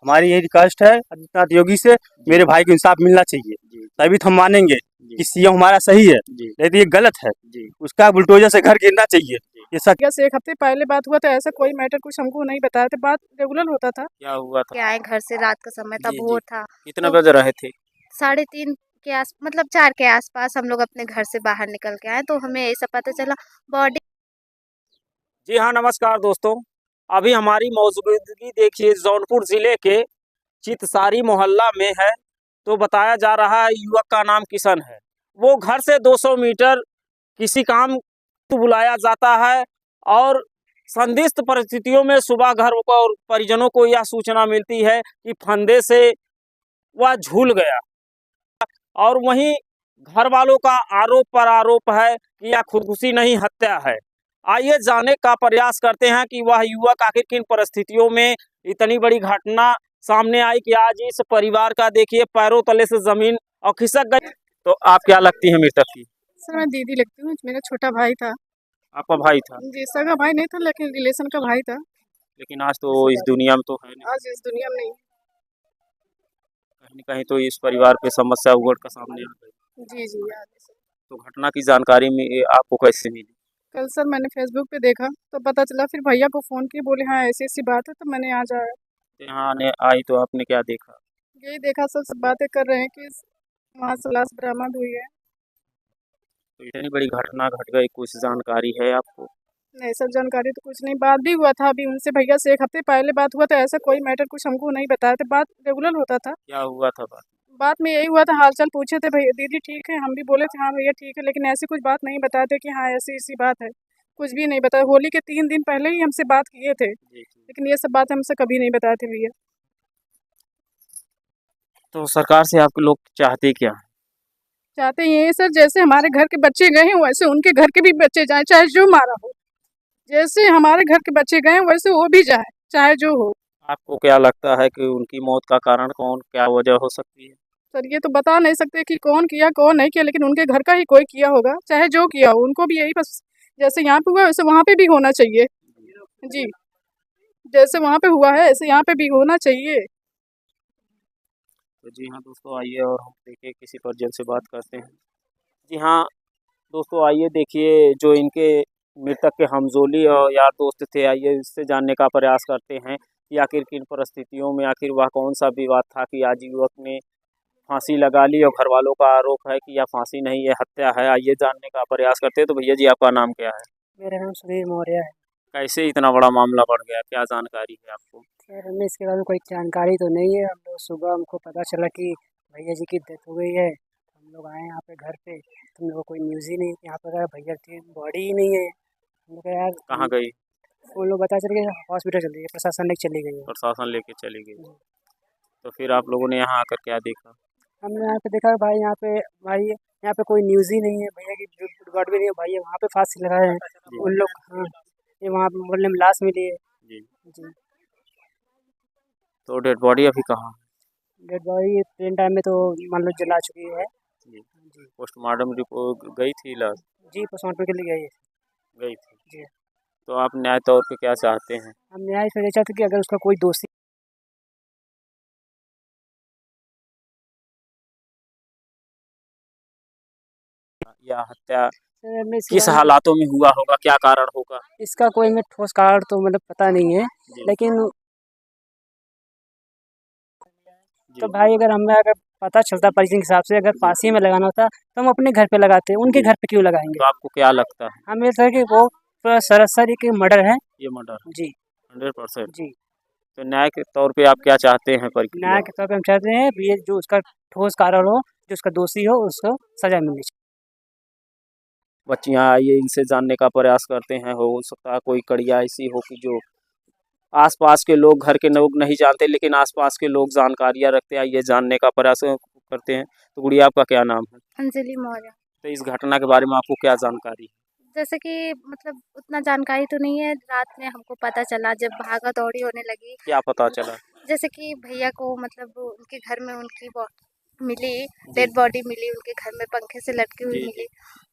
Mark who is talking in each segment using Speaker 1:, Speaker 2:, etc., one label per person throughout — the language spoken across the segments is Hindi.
Speaker 1: हमारी यही रिक्वेस्ट है आदित्यनाथ योगी से, मेरे भाई को इंसाफ मिलना चाहिए, तभी तो हम मानेंगे कि सीएम हमारा सही है, नहीं तो ये गलत है। उसका बुलडोजर से घर गिरना चाहिए। ये सच।
Speaker 2: बस एक हफ्ते पहले बात हुआ था, ऐसा कोई मैटर कुछ हमको नहीं बताया था, बात रेगुलर होता था।
Speaker 1: क्या हुआ था?
Speaker 3: के आए घर से, रात का समय था,
Speaker 1: जी,
Speaker 3: भोर था,
Speaker 1: कितने
Speaker 3: तो
Speaker 1: बजे रहे थे?
Speaker 3: 3:30 के आस मतलब 4 के आसपास हम लोग अपने घर से बाहर निकल के आए, तो हमें ऐसा पता चला बॉडी।
Speaker 1: जी हाँ, नमस्कार दोस्तों। अभी हमारी मौजूदगी देखिए जौनपुर जिले के चितसारी मोहल्ला में है। तो बताया जा रहा है युवक का नाम किशन है। वो घर से 200 मीटर किसी काम को बुलाया जाता है और संदिग्ध परिस्थितियों में सुबह घर और परिजनों को यह सूचना मिलती है कि फंदे से वह झूल गया। और वहीं घर वालों का आरोप पर आरोप है कि यह खुदकुशी नहीं हत्या है। आइए जानने का प्रयास करते हैं कि वह युवक आखिर किन परिस्थितियों में इतनी बड़ी घटना सामने आई कि आज इस परिवार का देखिए पैरों तले से जमीन और खिसक गई। तो आप क्या लगती है मृतक की?
Speaker 2: सर मैं दीदी लगती हूँ, मेरा छोटा भाई था।
Speaker 1: आपका भाई था,
Speaker 2: जी, सगा भाई नहीं था लेकिन रिलेशन का भाई था।
Speaker 1: लेकिन आज तो इस दुनिया में तो है नहीं।
Speaker 2: आज इस दुनिया में नहीं।
Speaker 1: कहीं न कहीं तो इस परिवार पे समस्या उभर कर सामने आ गई।
Speaker 2: जी जी, याद है सर।
Speaker 1: तो घटना की जानकारी में आपको कैसे मिली?
Speaker 2: कल सर मैंने फेसबुक पे देखा तो पता चला, फिर भैया को फ़ोन किए, बोले हाँ ऐसी ऐसी बात है, तो मैंने यहाँ जाया।
Speaker 1: यहाँ आने आई तो आपने क्या देखा?
Speaker 2: यही देखा, सब बातें कर रहे हैं कि वहाँ से लाश बरामद हुई है।
Speaker 1: तो इतनी बड़ी घटना घट गई, कुछ जानकारी है आपको?
Speaker 2: नहीं सर, जानकारी तो कुछ नहीं। बात भी हुआ था अभी उनसे, भैया से एक हफ्ते पहले बात हुआ था, ऐसा कोई मैटर कुछ हमको नहीं बताया था, बात रेगुलर होता था।
Speaker 1: क्या हुआ था बात?
Speaker 2: बात में यही हुआ था, हालचाल पूछे थे, भैया दीदी ठीक है, हम भी बोले थे हाँ भैया ठीक है, लेकिन ऐसी कुछ बात नहीं बताए थे कि हाँ ऐसी ऐसी बात है। कुछ भी नहीं बताया। होली के 3 दिन पहले ही हमसे बात किए थे, लेकिन ये सब बात हमसे कभी नहीं बताए थे भैया।
Speaker 1: तो सरकार से आप लोग चाहते क्या हैं?
Speaker 2: चाहते ये हैं सर, जैसे हमारे घर के बच्चे गए हैं वैसे उनके घर के भी बच्चे जाएं, चाहे जो मारा हो। जैसे हमारे घर के बच्चे गए हैं वैसे वो भी जाए, चाहे जो हो।
Speaker 1: आपको क्या लगता है कि उनकी मौत का कारण कौन, क्या वजह हो सकती है?
Speaker 2: सर ये तो बता नहीं सकते कि कौन किया कौन नहीं किया, लेकिन उनके घर का ही कोई किया होगा, चाहे जो किया हो। उनको भी यही बस, जैसे यहाँ पे हुआ वैसे वहाँ पे भी होना चाहिए। जी, जैसे वहाँ पे हुआ है ऐसे यहाँ पे भी होना चाहिए।
Speaker 1: तो जी हाँ दोस्तों, आइए और हम देखिए किसी परिजन से बात करते हैं। जी हाँ दोस्तों, आइए देखिए जो इनके मृतक के हमजोली और यार दोस्त थे, आइए इससे जानने का प्रयास करते हैं कि आखिर किन परिस्थितियों में, आखिर वह कौन सा विवाद था कि आज युवक ने फांसी लगा ली और घर वालों का आरोप है कि यह फांसी नहीं है, हत्या है। आइए जानने का प्रयास करते हैं। तो भैया जी, आपका नाम क्या है?
Speaker 4: मेरा नाम सुधीर मौर्य है।
Speaker 1: कैसे इतना बड़ा मामला बढ़ गया, क्या जानकारी है आपको?
Speaker 4: सर हमें इसके बारे में कोई जानकारी तो नहीं है। हम लोग सुबह हमको पता चला कि भैया जी की डेथ हो गई है। हम लोग आए यहाँ पे घर पे, तो मेरे को कोई न्यूज़ ही नहीं। यहाँ पर भैया की बॉडी ही नहीं है। हम लोग कहा यार
Speaker 1: कहाँ गई?
Speaker 4: वो लोग बता चल गए हॉस्पिटल चली गई, प्रशासन लेके चली गई है।
Speaker 1: प्रशासन लेके चली गई? तो फिर आप लोगों ने यहाँ आकर क्या देखा?
Speaker 4: हमने यहाँ पे देखा भाई, यहाँ पे भाई यहाँ पे कोई न्यूज़ ही नहीं है। भैया की बॉडी भी नहीं है। भैया वहाँ पे फांसी लगाए हैं उन लोग। हाँ, ये वहाँ पे मोहल्ले में लाश मिली है।
Speaker 1: जी।
Speaker 4: जी,
Speaker 1: तो डेड बॉडी अभी कहाँ
Speaker 4: डेड बॉडी ट्रेन टाइम में तो मान लो जला चुकी है।
Speaker 1: है? जी।
Speaker 4: जी
Speaker 1: पोस्टमार्टम रिपोर्ट गई थी लाश?
Speaker 4: जी, पोस्टमार्टम के लिए गई है।
Speaker 1: गई थी।
Speaker 4: जी,
Speaker 1: तो आप न्याय तौर पे क्या चाहते हैं?
Speaker 4: हम न्याय से ये चाहते कि अगर उसका कोई दोषी
Speaker 1: या हत्या
Speaker 4: है, हमें इसके
Speaker 1: किस
Speaker 4: बारे में
Speaker 1: हालातों में हुआ होगा, क्या कारण होगा?
Speaker 4: इसका कोई हमें ठोस कारण तो मतलब पता नहीं है।
Speaker 1: जी।
Speaker 4: लेकिन
Speaker 1: जी।
Speaker 4: तो भाई अगर पता चलता परिचय के हिसाब से, अगर फांसी में लगाना होता तो हम अपने घर पे लगाते, उनके
Speaker 1: जी।
Speaker 4: घर पे क्यों लगाएंगे?
Speaker 1: तो आपको क्या लगता है?
Speaker 4: हमें लगता है कि वो पूरा सरासर एक मर्डर है।
Speaker 1: ये मर्डर
Speaker 4: जी
Speaker 1: 100%?
Speaker 4: जी,
Speaker 1: तो न्याय के तौर पे आप क्या चाहते हैं प्रक्रिया?
Speaker 4: न्याय के तौर पे हम चाहते हैं भी ये जो उसका ठोस कारण हो, जो उसका दोषी हो उसको सजा मिलनी चाहिए।
Speaker 1: बच्चियाँ आइए इनसे जानने का प्रयास करते हैं। हो सकता है कोई कड़िया ऐसी हो कि जो आसपास के लोग, घर के लोग नहीं जानते, लेकिन आसपास के लोग जानकारियाँ रखते हैं। आइए जानने का प्रयास करते हैं। तो गुड़िया, आपका क्या नाम है?
Speaker 3: अंजलि मौर्य।
Speaker 1: तो इस घटना के बारे में आपको क्या जानकारी है?
Speaker 3: जैसे कि मतलब उतना जानकारी तो नहीं है, रात में हमको पता चला जब भागा दौड़ी होने लगी।
Speaker 1: क्या पता चला?
Speaker 3: जैसे कि भैया को मतलब उनके घर में उनकी मिली,
Speaker 1: जी।
Speaker 3: डेड बॉडी मिली, उनके घर में पंखे से लटकी हुई
Speaker 1: जी।
Speaker 3: मिली।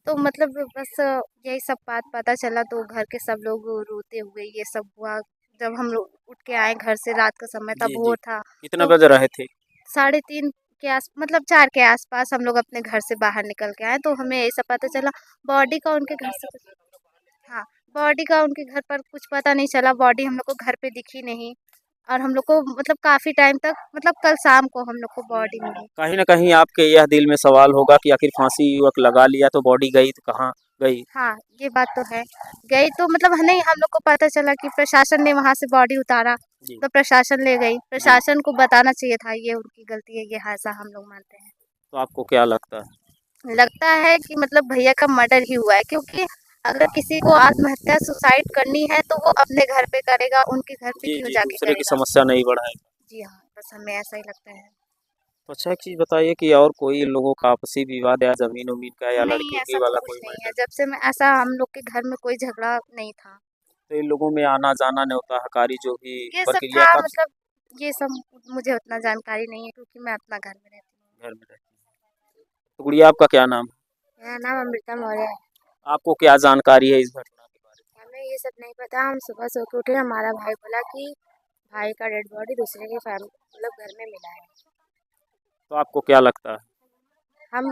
Speaker 3: तो मतलब बस यही सब बात पता चला, तो घर के सब लोग रोते हुए ये सब हुआ। जब हम लोग उठ के आए घर से रात का समय था,
Speaker 1: जी,
Speaker 3: भोर
Speaker 1: जी।
Speaker 3: था,
Speaker 1: कितने
Speaker 3: तो
Speaker 1: बजे रहे थे?
Speaker 3: 3:30 के मतलब 4 के आसपास हम लोग अपने घर से बाहर निकल के आए, तो हमें ऐसा पता चला बॉडी का उनके घर से हाँ, बॉडी का उनके घर पर कुछ पता नहीं चला, बॉडी हम लोग को घर पे दिखी नहीं और हम लोग को मतलब काफ़ी टाइम तक मतलब कल शाम को हम लोग को बॉडी मिली।
Speaker 1: कहीं न कहीं आपके यह दिल में सवाल होगा कि आखिर फांसी युवक लगा लिया तो बॉडी गई तो कहाँ गई?
Speaker 3: हाँ, ये बात तो है। गई तो मतलब नहीं हम लोग को पता चला कि प्रशासन ने वहाँ से बॉडी उतारा,
Speaker 1: जी,
Speaker 3: तो प्रशासन ले गई।
Speaker 1: जी।
Speaker 3: प्रशासन को बताना चाहिए था ये उनकी गलती है, ये ऐसा हम लोग मानते हैं।
Speaker 1: तो आपको क्या लगता है?
Speaker 3: लगता है कि मतलब भैया का मर्डर ही हुआ है क्योंकि अगर किसी को आत्महत्या सुसाइड करनी है तो वो अपने घर पे करेगा, उनके घर पे
Speaker 1: जी,
Speaker 3: क्यों
Speaker 1: जी,
Speaker 3: जाके
Speaker 1: दूसरे की
Speaker 3: करेगा?
Speaker 1: समस्या नहीं बढ़ाएँ।
Speaker 3: जी हाँ, बस हमें ऐसा ही लगता है।
Speaker 1: तो अच्छा एक चीज़ बताइए कि और कोई इन लोगों का आपसी विवाद या ज़मीन-वमीन का या
Speaker 3: नहीं,
Speaker 1: लड़की-वड़की
Speaker 3: ऐसा तो
Speaker 1: वाला
Speaker 3: कुछ
Speaker 1: कोई
Speaker 3: नहीं है।
Speaker 1: मैटर?
Speaker 3: जब से मैं ऐसा हम लोग के घर में कोई झगड़ा नहीं था।
Speaker 1: तो इन लोगों में आना-जाना, न्योता हकारी जो भी
Speaker 3: ये सब
Speaker 1: प्रक्रिया
Speaker 3: था
Speaker 1: कब से
Speaker 3: मतलब ये सब मुझे उतना जानकारी नहीं है क्योंकि मैं अपना घर में रहती हूँ।
Speaker 1: घर में रहती है? तो गुड़िया आपका क्या नाम है?
Speaker 3: मेरा नाम अमृता मौर्य है।
Speaker 1: आपको क्या जानकारी है इस घटना के बारे में?
Speaker 3: हमें ये सब नहीं पता, हम सुबह सो के उठे, हमारा भाई बोला कि भाई का डेड बॉडी दूसरे के मतलब घर में मिला है।
Speaker 1: तो आपको क्या लगता है?
Speaker 3: हम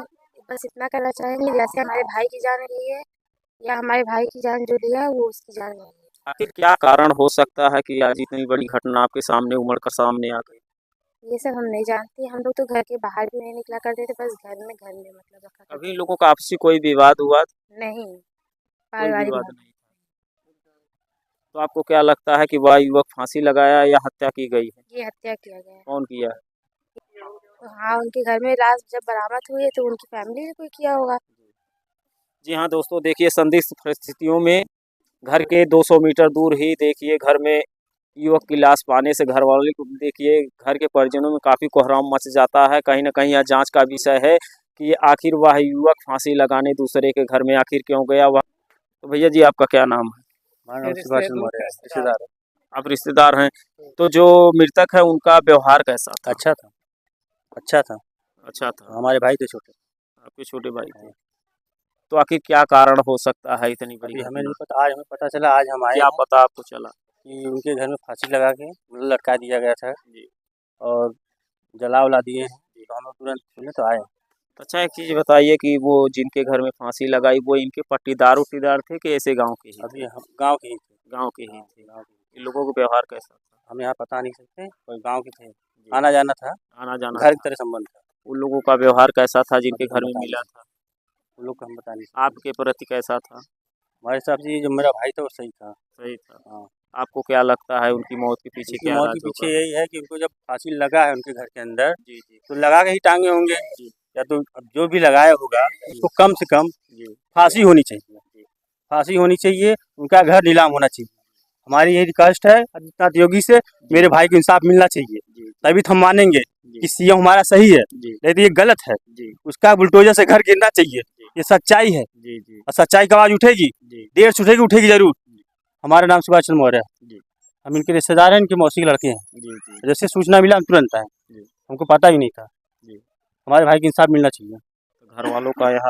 Speaker 3: बस इतना कहना चाहेंगे जैसे हमारे भाई की जान गई है या हमारे भाई की जान जो लिया है वो उसकी जान गई है।
Speaker 1: आखिर क्या कारण हो सकता है कि आज इतनी बड़ी घटना आपके सामने उमड़ कर सामने आ गई?
Speaker 3: ये सब हम नहीं जानते, हम लोग तो घर के बाहर भी नहीं निकला करते थे, बस घर में मतलब रखा
Speaker 1: अभी
Speaker 3: करते
Speaker 1: इन
Speaker 3: थे।
Speaker 1: लोगों का आपसी कोई विवाद हुआ?
Speaker 3: नहीं,
Speaker 1: कोई
Speaker 3: पारिवारिक
Speaker 1: विवाद
Speaker 3: बात।
Speaker 1: नहीं था। तो आपको क्या लगता है कि वह युवक फांसी लगाया या हत्या की गई है?
Speaker 3: ये हत्या किया गया है।
Speaker 1: कौन किया है?
Speaker 3: तो हाँ, उनके घर में लाश जब बरामद हुई है तो उनकी फैमिली ने कोई किया होगा।
Speaker 1: जी हाँ दोस्तों, देखिए संदिग्ध परिस्थितियों में घर के 200 मीटर दूर ही देखिए घर में युवक की लाश पाने से घर वाले को देखिए घर के परिजनों में काफ़ी कोहराम मच जाता है। कहीं न कहीं यह जाँच का विषय है कि आखिर वह युवक फांसी लगाने दूसरे के घर में आखिर क्यों गया वह? तो भैया जी आपका क्या नाम है?
Speaker 5: हमारा नाम सुभाष चंद्र मौर्य है, रिश्तेदार है।
Speaker 1: आप रिश्तेदार हैं। तो जो मृतक है उनका व्यवहार कैसा था?
Speaker 5: अच्छा था, अच्छा था।
Speaker 1: अच्छा था।
Speaker 5: हमारे भाई थे छोटे।
Speaker 1: आपके छोटे भाई थे। तो आखिर क्या कारण हो सकता है इतनी बड़ी
Speaker 5: अभी हमें
Speaker 1: घटना?
Speaker 5: नहीं पता, आज हमें पता चला, आज हम आए
Speaker 1: क्या
Speaker 5: हैं
Speaker 1: पता आपको चला?
Speaker 5: कि उनके घर में फांसी लगा के मतलब लटका दिया गया था
Speaker 1: जी।
Speaker 5: और जला-वला दिए हैं। तो हम लोग तुरंत सुने तो आए।
Speaker 1: अच्छा एक चीज़ बताइए कि वो जिनके घर में फांसी लगाई वो इनके पट्टीदार-वट्टीदार थे कि ऐसे गाँव के ही थे?
Speaker 5: अभी हम गाँव के ही थे।
Speaker 1: गाँव के ही थे।
Speaker 5: गाँव के।
Speaker 1: इन लोगों का व्यवहार कैसा था?
Speaker 5: हम यहाँ बता नहीं सकते, कोई गाँव के थे।
Speaker 1: जी।
Speaker 5: आना-जाना था,
Speaker 1: आना-जाना
Speaker 5: घर की
Speaker 1: था।
Speaker 5: तरह संबंध था।
Speaker 1: उन लोगों का व्यवहार कैसा था जिनके
Speaker 5: अभी
Speaker 1: घर
Speaker 5: हम
Speaker 1: में
Speaker 5: बता नहीं
Speaker 1: मिला
Speaker 5: सकते,
Speaker 1: था?
Speaker 5: उन लोग को हम बता नहीं सकते।
Speaker 1: आपके प्रति कैसा था?
Speaker 5: हमारे हिसाब से ये जो मेरा भाई था वो सही था।
Speaker 1: सही था।
Speaker 5: हाँ।
Speaker 1: आपको क्या लगता है उनकी मौत के पीछे
Speaker 5: उनकी
Speaker 1: क्या
Speaker 5: मौत के
Speaker 1: राज
Speaker 5: पीछे
Speaker 1: होगा?
Speaker 5: यही है कि उनको जब फांसी लगा है उनके घर के अंदर,
Speaker 1: जी, जी।
Speaker 5: तो लगा के ही टाँगे होंगे
Speaker 1: जी।
Speaker 5: या तो अब जो भी लगाया होगा उसको कम से कम
Speaker 1: जी।
Speaker 5: फांसी होनी चाहिए। फांसी होनी चाहिए, उनका घर नीलाम होना चाहिए। हमारी यही रिक्वेस्ट है आदित्यनाथ योगी से, मेरे भाई को इंसाफ मिलना चाहिए,
Speaker 1: जी।
Speaker 5: तभी तो हम मानेंगे
Speaker 1: जी।
Speaker 5: कि सीएम हमारा सही है,
Speaker 1: जी।
Speaker 5: नहीं तो ये गलत है।
Speaker 1: जी।
Speaker 5: उसका बुलडोजर से घर गिरना चाहिए, ये सच्चाई है
Speaker 1: जी, जी।
Speaker 5: और सच्चाई की आवाज़ उठेगी,
Speaker 1: जी।
Speaker 5: देर से उठेगी, उठेगी ज़रूर। हमारा नाम सुभाष चंद्र मौर्य है।
Speaker 1: जी।
Speaker 5: हम इनके रिश्तेदार हैं, इनके मौसी के लड़के हैं।
Speaker 1: जी, जी।
Speaker 5: जैसे सूचना मिला हम तुरंत आए,
Speaker 1: जी।
Speaker 5: हमको पता ही नहीं था।
Speaker 1: जी।
Speaker 5: हमारे भाई को इंसाफ मिलना चाहिए।
Speaker 1: तो घर वालों का यह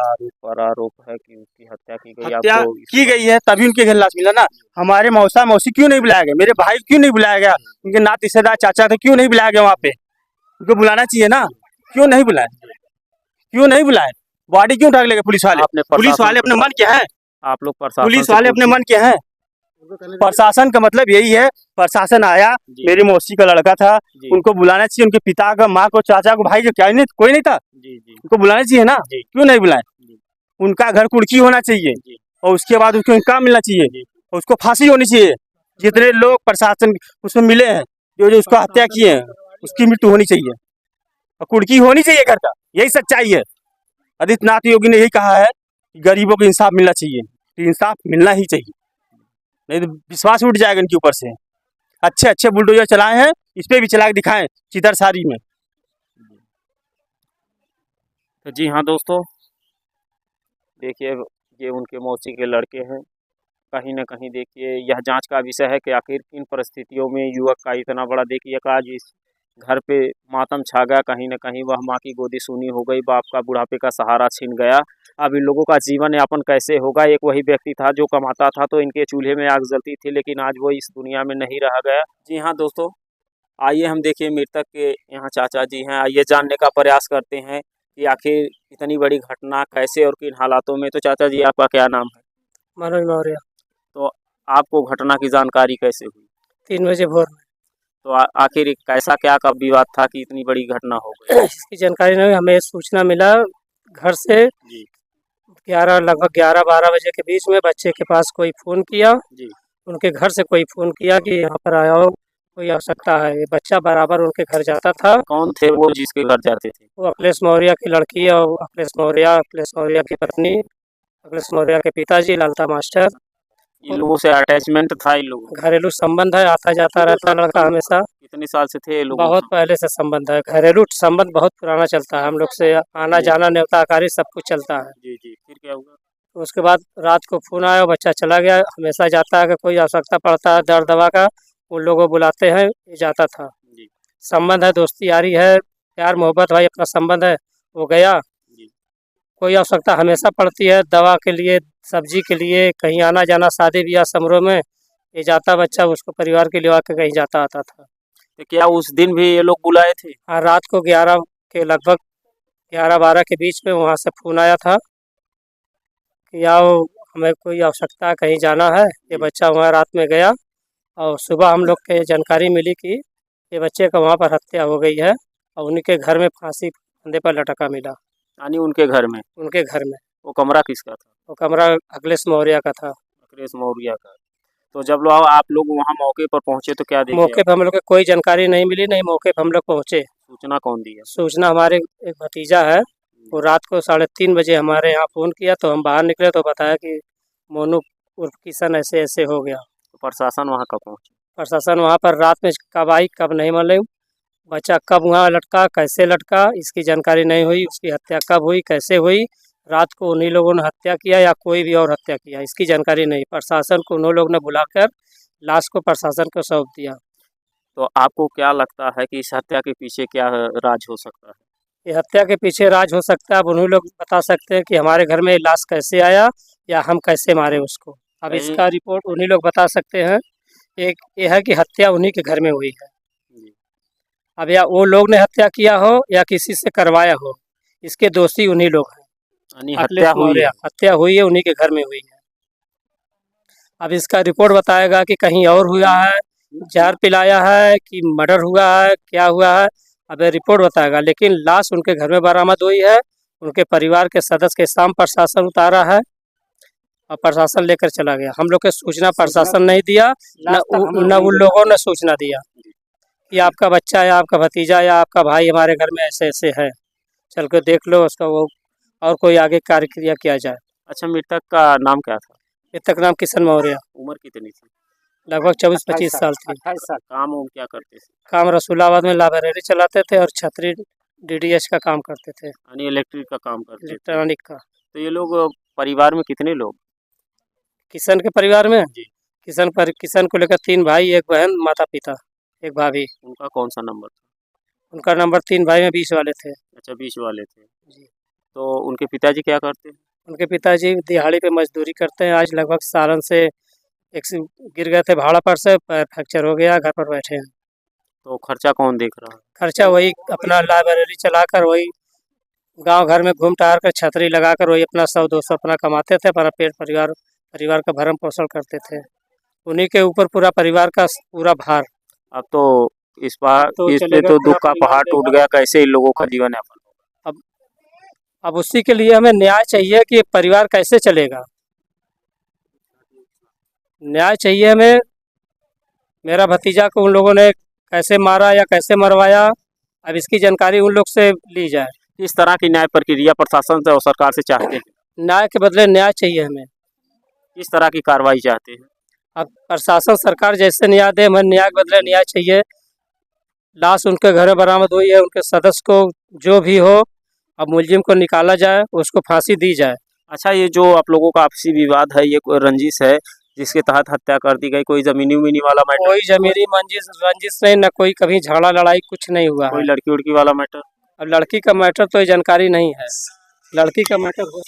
Speaker 1: आरोप है कि उसकी हत्या की गई।
Speaker 5: हत्या
Speaker 1: आपको
Speaker 5: की गई है तभी उनके घर लाश मिला ना। हमारे मौसा मौसी क्यों नहीं बुलाया गया, मेरे भाई क्यों नहीं बुलाया गया, उनके नात रिश्तेदार चाचा थे क्यों नहीं बुलाया गया वहाँ पे? उनको बुलाना चाहिए ना, क्यों नहीं बुलाए? क्यों नहीं बुलाए? बॉडी क्यों उठा के ले गए पुलिस वाले?
Speaker 1: आपने
Speaker 5: पुलिस वाले अपने मन के हैं,
Speaker 1: आप लोग प्रशासन
Speaker 5: पुलिस
Speaker 1: से
Speaker 5: वाले अपने मन के हैं। प्रशासन का मतलब यही है, प्रशासन आया,
Speaker 1: जी।
Speaker 5: मेरी मौसी का लड़का था,
Speaker 1: जी।
Speaker 5: उनको बुलाना चाहिए, उनके पिता का, माँ को, चाचा को, भाई को, क्या नहीं कोई नहीं था,
Speaker 1: जी, जी।
Speaker 5: उनको बुलाना चाहिए ना,
Speaker 1: जी।
Speaker 5: क्यों नहीं बुलाए?
Speaker 1: जी।
Speaker 5: उनका घर कुर्की होना चाहिए
Speaker 1: जी।
Speaker 5: और उसके बाद उसको इनकाम मिलना चाहिए
Speaker 1: जी।
Speaker 5: और उसको फांसी होनी चाहिए। जितने लोग प्रशासन उसमें मिले हैं, जो जो उसको हत्या किए हैं, उसकी मृत्यु होनी चाहिए और कुर्की होनी चाहिए घर का, यही सच्चाई है। आदित्यनाथ योगी ने यही कहा है कि गरीबों को इंसाफ मिलना चाहिए, तो इंसाफ मिलना ही चाहिए, नहीं तो विश्वास उठ जाएगा इनके ऊपर से। अच्छे अच्छे बुलडोजर चलाए हैं, इस पे भी चला के दिखाएं चितरसारी में।
Speaker 1: तो जी हाँ दोस्तों, देखिए ये उनके मौसी के लड़के हैं। कहीं न कहीं देखिए यह जांच का विषय है कि आखिर किन परिस्थितियों में युवक का इतना बड़ा देखिए आज इस घर पे मातम छा गया। कहीं न कहीं वह माँ की गोदी सूनी हो गई, बाप का बुढ़ापे का सहारा छिन गया। अब इन लोगों का जीवन यापन कैसे होगा। एक वही व्यक्ति था जो कमाता था, तो इनके चूल्हे में आग जलती थी, लेकिन आज वो इस दुनिया में नहीं रह गया। जी हाँ दोस्तों, आइए हम देखिए मृतक के यहाँ चाचा जी हैं। आइए जानने का प्रयास करते हैं कि आखिर इतनी बड़ी घटना कैसे और किन हालातों में। तो चाचा जी, आपका क्या नाम है?
Speaker 4: मनोज मौर्य।
Speaker 1: तो आपको घटना की जानकारी कैसे हुई?
Speaker 4: 3 बजे भोर में।
Speaker 1: तो आखिर कैसा क्या कब विवाद था कि इतनी बड़ी घटना हो गई?
Speaker 4: इसकी जानकारी नहीं, हमें सूचना मिला घर से
Speaker 1: जी
Speaker 4: 11 बजे के बीच में। बच्चे के पास कोई फ़ोन किया,
Speaker 1: जी
Speaker 4: उनके घर से कोई फ़ोन किया कि यहाँ पर आया हो, कोई आवश्यकता है। ये बच्चा बराबर उनके घर जाता था।
Speaker 1: कौन थे वो जिसके घर जाते थे?
Speaker 4: वो अखिलेश मौर्य की लड़की और अखिलेश मौर्य की पत्नी, अखिलेश मौर्य के पिताजी ललता मास्टर।
Speaker 1: इन लोगों से अटैचमेंट था इन लोगों का?
Speaker 4: घरेलू संबंध है, आता जाता रहता लड़का हमेशा।
Speaker 1: कितने साल से थे ये लोग?
Speaker 4: बहुत पहले से संबंध है, घरेलू संबंध बहुत पुराना चलता है। हम लोग से आना
Speaker 1: जी।
Speaker 4: जाना न्योताकारी सब कुछ चलता है।
Speaker 1: जी जी, फिर क्या हुआ?
Speaker 4: तो उसके बाद रात को फ़ोन आया, बच्चा चला गया। हमेशा जाता है कि कोई आवश्यकता पड़ता है दर्द दवा का, उन लोगों को बुलाते हैं, ये जाता था।
Speaker 1: जी
Speaker 4: संबंध है, दोस्ती यारी है, प्यार मोहब्बत भाई अपना संबंध है। वो गया,
Speaker 1: जी
Speaker 4: कोई आवश्यकता हमेशा पड़ती है दवा के लिए, सब्जी के लिए, कहीं आना जाना, शादी ब्याह समारोह में ये जाता बच्चा, उसको परिवार के लिए आके कहीं जाता आता था।
Speaker 1: तो क्या उस दिन भी ये लोग बुलाए थे?
Speaker 4: हाँ, रात को 11 के लगभग 11-12 के बीच में वहाँ से फ़ोन आया था कि आओ, हमें कोई आवश्यकता है, कहीं जाना है। ये बच्चा वहाँ रात में गया और सुबह हम लोग के जानकारी मिली कि ये बच्चे का वहाँ पर हत्या हो गई है और उनके घर में फांसी फंदे पर लटका मिला।
Speaker 1: यानी उनके घर में?
Speaker 4: उनके घर में।
Speaker 1: वो कमरा किसका था?
Speaker 4: वो कमरा अखिलेश मौर्य का था।
Speaker 1: अखिलेश मौर्य का। तो जब लोग आप लोग वहाँ मौके पर पहुँचे तो क्या देखे?
Speaker 4: मौके पर हम लोग को कोई जानकारी नहीं मिली, नहीं मौके पर हम लोग पहुँचे।
Speaker 1: सूचना कौन दी है?
Speaker 4: सूचना हमारे एक भतीजा है, वो रात को 3:30 बजे हमारे यहाँ फ़ोन किया, तो हम बाहर निकले तो बताया कि मोनू उर्फ किशन ऐसे ऐसे हो गया।
Speaker 1: तो प्रशासन वहाँ कब पहुँची?
Speaker 4: प्रशासन वहाँ पर रात में कब आई कब नहीं मालूम। बच्चा कब वहाँ लटका, कैसे लटका, इसकी जानकारी नहीं हुई। उसकी हत्या कब हुई, कैसे हुई, रात को उन्हीं लोगों ने हत्या किया या कोई भी और हत्या किया, इसकी जानकारी नहीं। प्रशासन को उन्होंने लोग ने बुलाकर लाश को प्रशासन को सौंप दिया।
Speaker 1: तो आपको क्या लगता है कि इस हत्या के पीछे क्या राज हो सकता है?
Speaker 4: ये हत्या के पीछे राज हो सकता है, अब उन्हीं लोग बता सकते हैं कि हमारे घर में ये लाश कैसे आया या हम कैसे मारे उसको। अब
Speaker 1: कहीं-
Speaker 4: इसका रिपोर्ट उन्हीं लोग बता सकते हैं। एक ये है कि हत्या उन्हीं के घर में हुई है।
Speaker 1: जी।
Speaker 4: अब या वो लोग ने हत्या किया हो या किसी से करवाया हो, इसके दोषी उन्हीं लोग हैं।
Speaker 1: यानी
Speaker 4: अखिलेश
Speaker 1: हत्या हुई
Speaker 4: मौर्य,
Speaker 1: है?
Speaker 4: हत्या हुई है, उन्हीं के घर में हुई है। अब इसका रिपोर्ट बताएगा कि कहीं और हुआ है, जहर पिलाया है कि मर्डर हुआ है, क्या हुआ है, अब ये रिपोर्ट बताएगा। लेकिन लाश उनके घर में बरामद हुई है, उनके परिवार के सदस्य के सामने प्रशासन उतारा है और प्रशासन लेकर चला गया। हम लोग के सूचना प्रशासन नहीं दिया, न उन लोगों ने सूचना दिया कि आपका बच्चा या आपका भतीजा या आपका भाई हमारे घर में ऐसे ऐसे है, चल के देख लो उसका, वो और कोई आगे कार्यक्रिया किया जाए।
Speaker 1: अच्छा, मृतक का नाम क्या था?
Speaker 4: मृतक नाम किशन मौर्य,
Speaker 1: उम्र कितनी थी?
Speaker 4: लगभग 24-25 साल थी।
Speaker 1: 28 साल। काम उम क्या करते थे?
Speaker 4: काम रसूलाबाद में लाइब्रेरी चलाते थे और छतरी डीडीएच का काम करते थे,
Speaker 1: यानी इलेक्ट्रिक का काम करते थे।
Speaker 4: इलेक्ट्रॉनिक का।
Speaker 1: तो ये लोग परिवार में कितने लोग?
Speaker 4: किशन के परिवार में
Speaker 1: जी।
Speaker 4: किशन को लेकर 3 भाई, 1 बहन, माता पिता, 1 भाभी।
Speaker 1: उनका कौन सा नंबर था?
Speaker 4: उनका नंबर 3 भाई में 20 वाले थे।
Speaker 1: अच्छा, 20 वाले थे।
Speaker 4: जी।
Speaker 1: तो उनके पिताजी क्या करते हैं?
Speaker 4: उनके पिताजी दिहाड़ी पे मजदूरी करते हैं। आज लगभग सालन से गिर गए थे भाड़ा पर से, पैर फ्रैक्चर हो गया, घर पर बैठे हैं।
Speaker 1: तो खर्चा कौन देख रहा है?
Speaker 4: खर्चा वही अपना लाइब्रेरी चलाकर, वही गांव घर में घूम टहल कर, छतरी लगाकर वही अपना 100-200 अपना कमाते थे, अपना पेट परिवार का भरण पोषण करते थे। उन्हीं के ऊपर पूरा परिवार का पूरा भार।
Speaker 1: अब तो इस बार
Speaker 4: तो
Speaker 1: इस पे
Speaker 4: चलेगा
Speaker 1: तो
Speaker 4: पूरा
Speaker 1: दुख का
Speaker 4: परिवार
Speaker 1: पहाड़ टूट गया। कैसे इन लोगों का जीवन यापन?
Speaker 4: अब उसी के लिए हमें न्याय चाहिए कि परिवार कैसे चलेगा। न्याय चाहिए हमें। मेरा भतीजा को उन लोगों ने कैसे मारा या कैसे मरवाया, अब इसकी जानकारी उन लोग से ली जाए।
Speaker 1: किस तरह की न्याय प्रक्रिया प्रशासन से और सरकार से चाहते हैं?
Speaker 4: न्याय के बदले न्याय चाहिए हमें।
Speaker 1: किस तरह की कार्रवाई चाहते हैं?
Speaker 4: अब प्रशासन सरकार जैसे न्याय दे, हमें न्याय के बदले न्याय चाहिए। लाश उनके घर में बरामद हुई है, उनके सदस्य को जो भी हो, अब मुलजिम को निकाला जाए, उसको फांसी दी जाए।
Speaker 1: अच्छा, ये जो आप लोगों का आपसी विवाद है, ये कोई रंजिश है जिसके तहत हत्या कर दी गई? कोई जमीनी उमीनी वाला मैटर?
Speaker 4: कोई जमीनी रंजिश नहीं, न कोई कभी झगड़ा लड़ाई कुछ नहीं हुआ
Speaker 1: कोई
Speaker 4: है।
Speaker 1: लड़की उड़की वाला मैटर?
Speaker 4: अब लड़की का मैटर तो ये जानकारी नहीं है। लड़की का मैटर हो